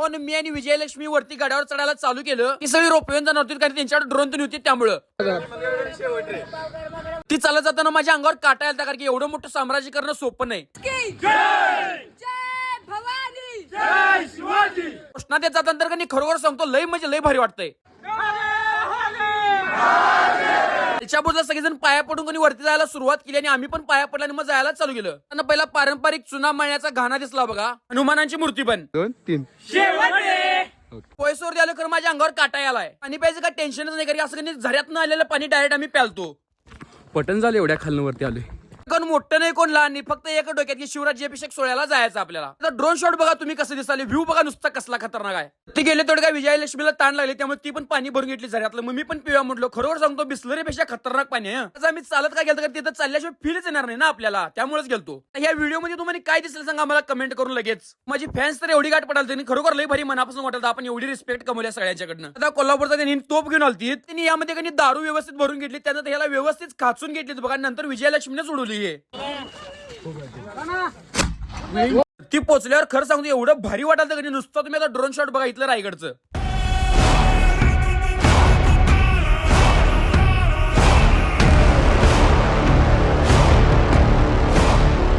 पण मी आणि विजयलक्ष्मी वरती गाड्यावर चढायला चालू केलं की सगळी रोपवेन जाणार होती कारण त्यांच्याकडे ड्रोन तर नव्हती त्यामुळं ती चालत जाताना माझ्या अंगावर काटा आलता कारण की एवढं मोठं साम्राज्य करणं सोपं नाही. कृष्णात जाताना तर खरोखर सांगतो लय म्हणजे लय भारी वाटतंय. त्याच्याबद्दल सगळेजण पाया पडून कोणी वरती जायला सुरुवात केली आणि आम्ही पण पाया पडला आणि मग जायला चालू केलं. त्यांना पहिला पारंपरिक चुना मळण्याचा घाणा दिसला बघा. हनुमानाची मूर्ती पण 2 3 पैसोर द्यायला खरं माझ्या अंगावर काटा आलाय. पाणी प्यायचं काय टेन्शनच नाही कारण असं काही झऱ्यात न आलेलं पाणी डायरेक्ट आम्ही प्यालतो. पटन झालं एवढ्या खालनं वरती आलोय. कोण मोठं नाही कोण लहान नाही फक्त एक डोक्यात की शिवराज्याभिषेक सोहळ्याला जायचं आपल्याला. आता ड्रोन शॉट बघा तुम्ही कसं दिसाले व्ह्यू बघा नुसता कसला खतरनाक आहे. ते गेले तेवढं काय विजयलक्ष्मीला ताण लागले त्यामुळे ती पण पाणी भरून घेतली झऱ्यातलं. मग मी पण पिवा म्हटलं खरोखर सांगतो बिस्लरीपेक्षा खतरनाक पाणी आहे. आज आम्ही चालत काय गेलो तर तिथं चालल्याशिवाय फीलच येणार नाही ना आपल्याला त्यामुळेच गेलतो. ह्या व्हिडिओ मध्ये तुम्हाला काय दिसेल सांगा मला कमेंट करून लगेच. माझी फॅन्स तर एवढी गाठ पडाल त्यांनी खरोखर लई भारी मनापासून वाटलं आपण एवढी रिस्पेक्ट कमवल्या सगळ्यांच्याकडनं. आता कोल्हापूरचा त्यांनी तोप घेऊन आलती त्यांनी यामध्ये काही दारू व्यवस्थित भरून घेतली त्यानं ह्याला व्यवस्थित खाचून घेतली बघा. नंतर विजयलक्ष्मीने सोडवली आहे. ती पोचल्यावर खरं सांगतो एवढं भारी वाटायचं की नुसतं तुम्ही आता ड्रोन शॉट बघा इथलं रायगडचं.